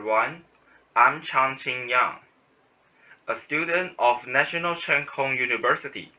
everyone, I'm Chang-Qing Yang, a student of National Cheng Kung University.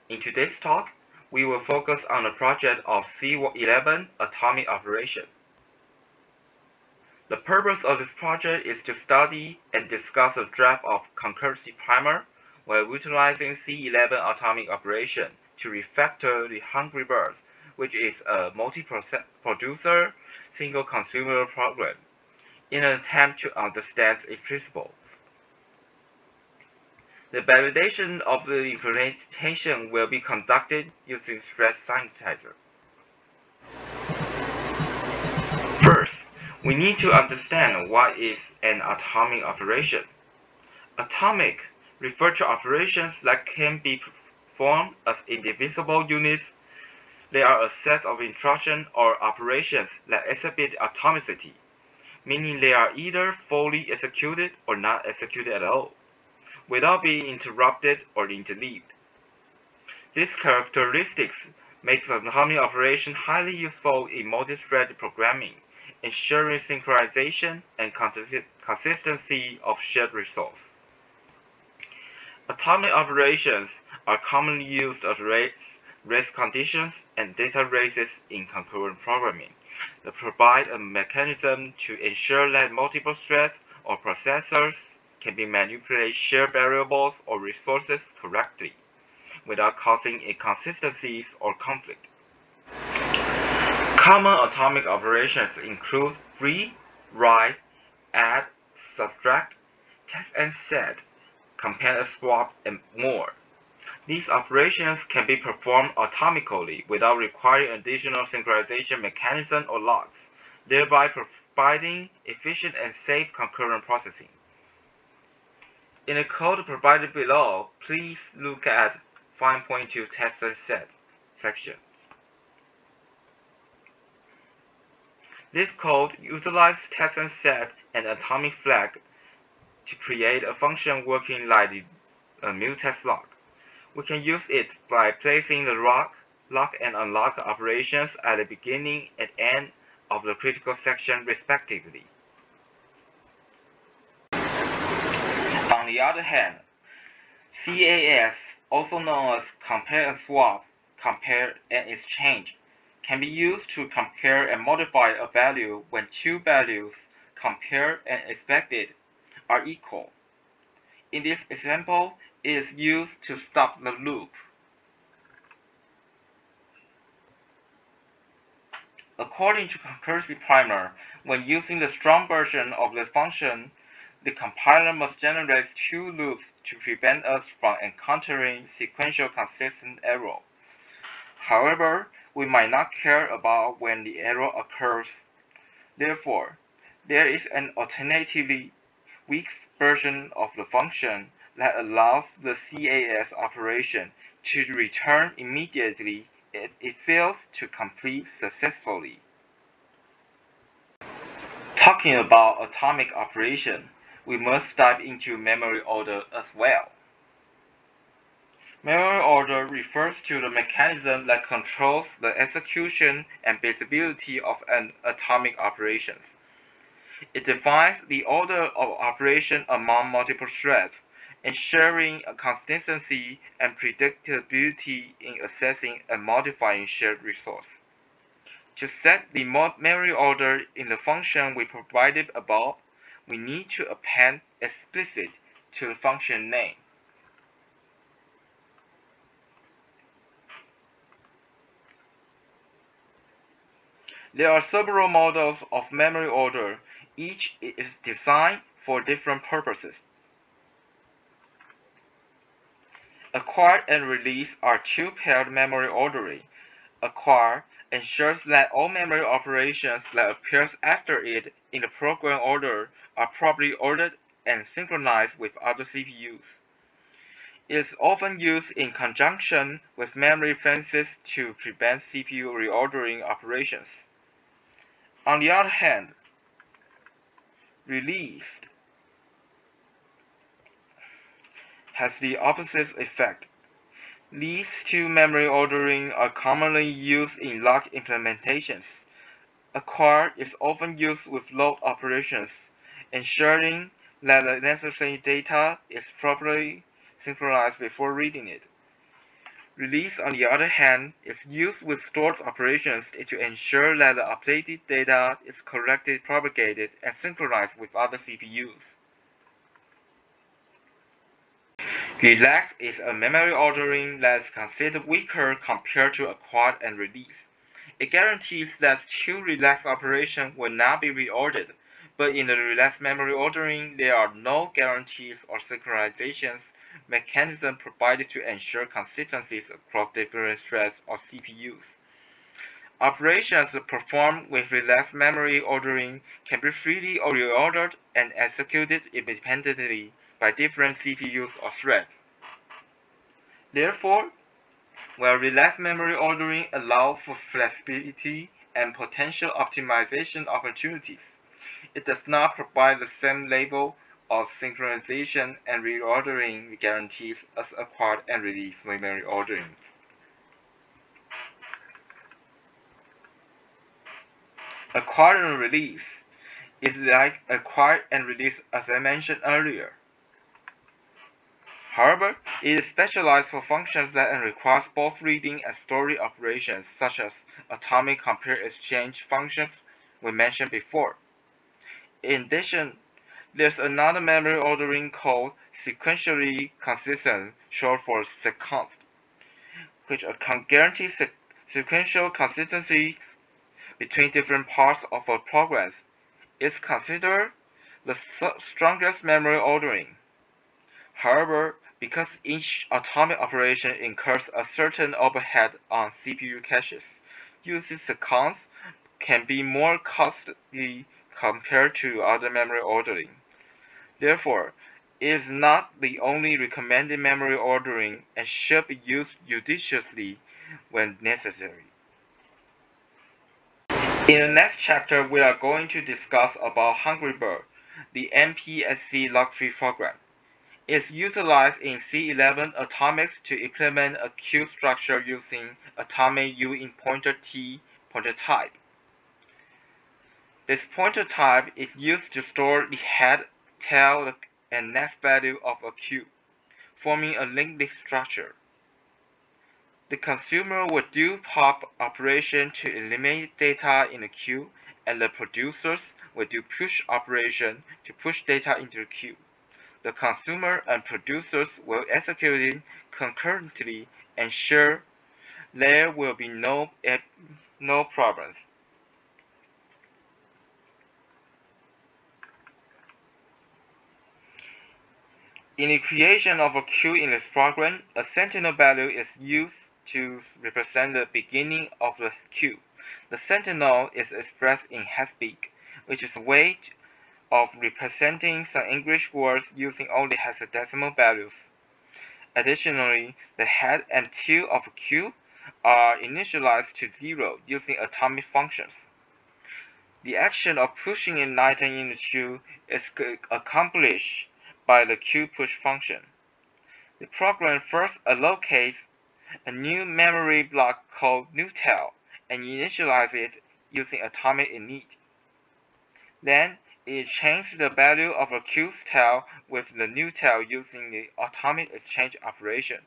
In today's talk, we will focus on the project of C11 atomic operation. The purpose of this project is to study and discuss a draft of Concurrency Primer while utilizing C11 atomic operation to refactor the Hungry Bird, which is a multi-producer, single-consumer program, in an attempt to understand its principles. The validation of the implementation will be conducted using stress sanitizer. First, we need to understand what is an atomic operation. Atomic refers to operations that can be performed as indivisible units. They are a set of instructions or operations that exhibit atomicity, meaning they are either fully executed or not executed at all, without being interrupted or interleaved. These characteristics make the atomic operation highly useful in multi-threaded programming, ensuring synchronization and consistency of shared resource. Atomic operations are commonly used as race conditions and data races in concurrent programming that provide a mechanism to ensure that multiple threads or processors can be manipulated shared variables or resources correctly without causing inconsistencies or conflict. Common atomic operations include read, write, add, subtract, test and set, compare and swap, and more. These operations can be performed atomically without requiring additional synchronization mechanism or locks, thereby providing efficient and safe concurrent processing. In the code provided below, please look at 5.2 test and set section. This code utilizes test and set and atomic flag to create a function working like the mutex lock. We can use it by placing the lock and unlock operations at the beginning and end of the critical section respectively. On the other hand, CAS, also known as compare and swap, compare and exchange, can be used to compare and modify a value when two values, compared and expected, are equal. In this example, it is used to stop the loop. According to Concurrency Primer, when using the strong version of the function, the compiler must generate two loops to prevent us from encountering sequential consistent error. However, we might not care about when the error occurs. Therefore, there is an alternatively weak version of the function that allows the CAS operation to return immediately if it fails to complete successfully. Talking about atomic operation, we must dive into memory order as well. Memory order refers to the mechanism that controls the execution and visibility of an atomic operations. It defines the order of operation among multiple threads, ensuring a consistency and predictability in accessing and modifying shared resource. To set the memory order in the function we provided above, we need to append explicit to the function name. There are several models of memory order. Each is designed for different purposes. Acquire and release are two-paired memory ordering. Acquire ensures that all memory operations that appears after it in the program order are properly ordered and synchronized with other CPUs. It is often used in conjunction with memory fences to prevent CPU reordering operations. On the other hand, release has the opposite effect. These two memory ordering are commonly used in lock implementations. Acquire is often used with load operations, ensuring that the necessary data is properly synchronized before reading it. Release, on the other hand, is used with stored operations to ensure that the updated data is correctly propagated and synchronized with other CPUs. Relax is a memory ordering that is considered weaker compared to acquired and release. It guarantees that two relax operations will not be reordered, but in the relaxed memory ordering, there are no guarantees or synchronization mechanisms provided to ensure consistencies across different threads or CPUs. Operations performed with relaxed memory ordering can be freely reordered and executed independently by different CPUs or threads. Therefore, while relaxed memory ordering allows for flexibility and potential optimization opportunities, it does not provide the same level of synchronization and reordering guarantees as acquired and released memory ordering. Acquired and release is like acquired and release as I mentioned earlier. However, it is specialized for functions that require both reading and storing operations, such as atomic compare exchange functions we mentioned before. In addition, there's another memory ordering called sequentially consistent, short for sequence, which guarantees sequential consistency between different parts of a program. Is considered the strongest memory ordering. However, because each atomic operation incurs a certain overhead on CPU caches, using sequence can be more costly compared to other memory ordering. Therefore, it is not the only recommended memory ordering and should be used judiciously when necessary. In the next chapter, we are going to discuss about Hungry Bird, the MPSC luxury program. It is utilized in C11 atomics to implement a queue structure using atomic U pointer T pointer type. This pointer type is used to store the head, tail, and next value of a queue, forming a linked list structure. The consumer will do pop operation to eliminate data in the queue, and the producers will do push operation to push data into the queue. The consumer and producers will execute it concurrently and ensure there will be no problems. In the creation of a queue in this program, a sentinel value is used to represent the beginning of the queue. The sentinel is expressed in headspeak, which is a way of representing some English words using only hexadecimal values. Additionally, the head and tail of a queue are initialized to 0 using atomic functions. The action of pushing an item in the queue is accomplished by the queue push function. The program first allocates a new memory block called newtail and initializes it using atomic init. Then it changes the value of a queue's tail with the newtail using the atomic exchange operation.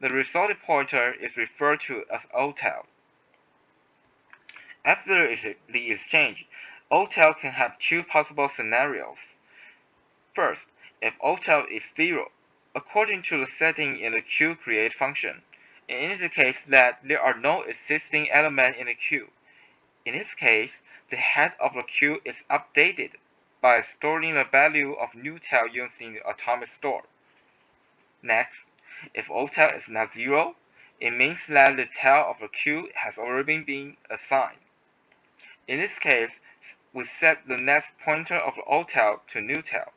The resulting pointer is referred to as oldtail. After the exchange, oldtail can have two possible scenarios. First, if oldtail is 0, according to the setting in the queue create function, it indicates that there are no existing elements in the queue. In this case, the head of the queue is updated by storing the value of newtail using the atomic store. Next, if oldtail is not 0, it means that the tail of the queue has already been assigned. In this case, we set the next pointer of the oldtail to newtail.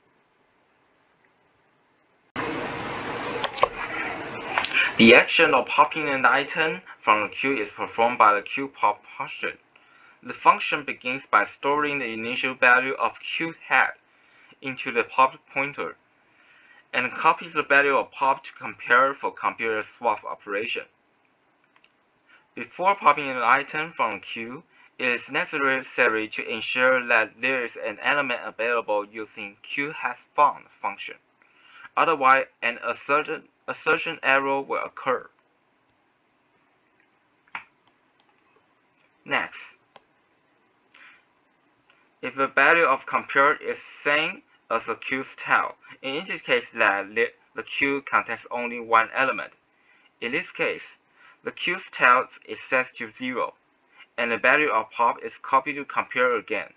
The action of popping an item from the queue is performed by the queue pop function. The function begins by storing the initial value of queue head into the pop pointer, and copies the value of pop to compare for computer swap operation. Before popping an item from the queue, it is necessary to ensure that there is an element available using QHasFound function. Otherwise, an assertion error will occur. Next, if the value of compare is same as the queue's tail, it indicates that the queue contains only one element. In this case, the queue's tail is set to 0, and the value of pop is copied to compare again.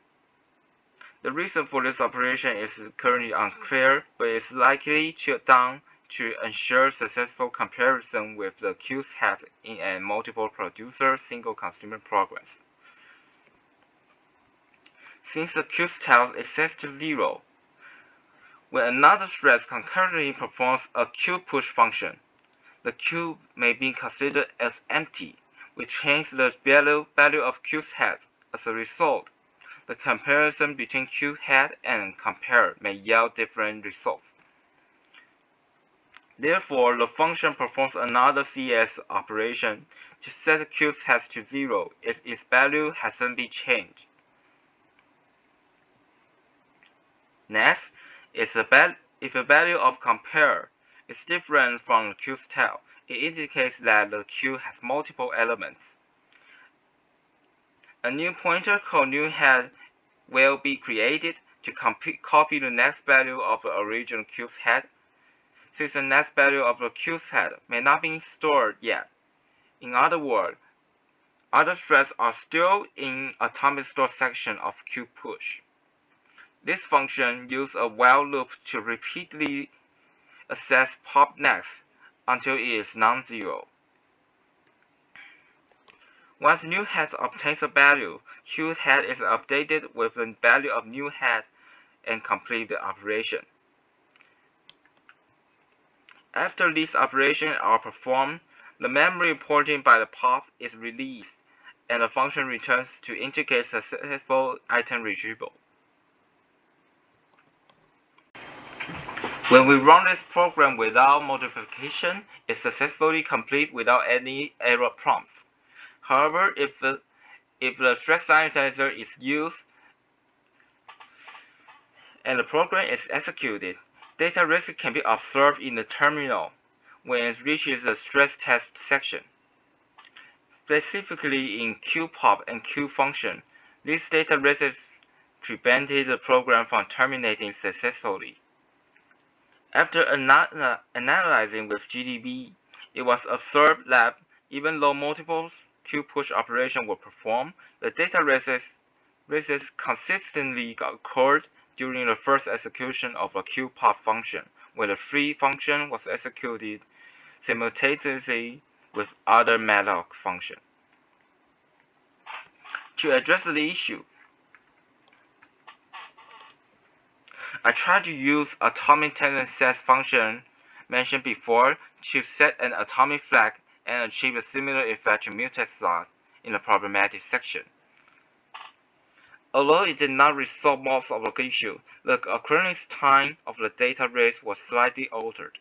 The reason for this operation is currently unclear, but is likely done to ensure successful comparison with the queue's head in a multiple producer single consumer progress. Since the queue's tail is set to 0, when another thread concurrently performs a queue push function, the queue may be considered as empty, which changes the value of queue's head. As a result, the comparison between queue head and compare may yield different results. Therefore, the function performs another CS operation to set the queue's head to 0 if its value hasn't been changed. Next, if the value of compare is different from the queue's tail, it indicates that the queue has multiple elements. A new pointer called newHead will be created to copy the next value of the original queue's head, since the next value of the queue's head may not be stored yet. In other words, other threads are still in atomic store section of queue push. This function uses a while loop to repeatedly access pop next until it is non-zero. Once newHead obtains a value, queueHead is updated with the value of newHead and complete the operation. After these operations are performed, the memory porting by the pop is released, and the function returns to indicate successful item retrieval. When we run this program without multiplication, it successfully completes without any error prompts. However, if the thread sanitizer is used and the program is executed, data risk can be observed in the terminal when it reaches the stress test section. Specifically in QPOP and QFunction, these data risks prevented the program from terminating successfully. After analyzing with GDB, it was observed that even though multiple queue push operations were performed, the data risks consistently occurred during the first execution of a QPOP function, where the free function was executed simultaneously with other malloc functions. To address the issue, I tried to use atomic tension set function mentioned before to set an atomic flag and achieve a similar effect to mutex slot in the problematic section. Although it did not resolve most of the issue, the occurrence time of the data race was slightly altered.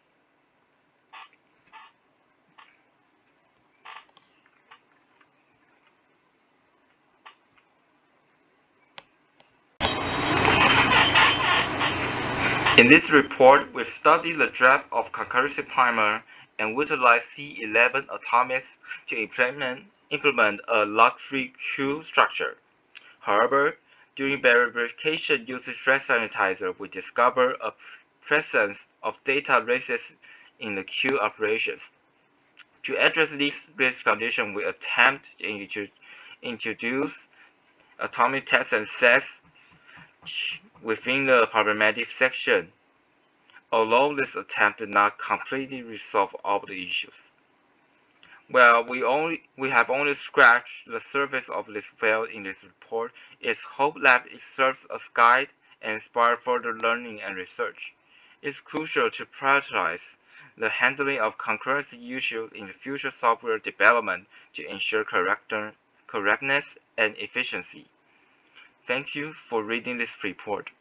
In this report, we studied the draft of Concurrency Primer and utilized C11 atomics to implement a log-free queue structure. However, during verification using thread sanitizer, we discovered a presence of data races in the queue operations. To address this risk condition, we attempt to introduce atomic tests and sets within the problematic section, although this attempt did not completely resolve all the issues. Well, we have only scratched the surface of this field in this report. It's hoped that it serves as a guide and inspire further learning and research. It's crucial to prioritize the handling of concurrency issues in the future software development to ensure correctness and efficiency. Thank you for reading this report.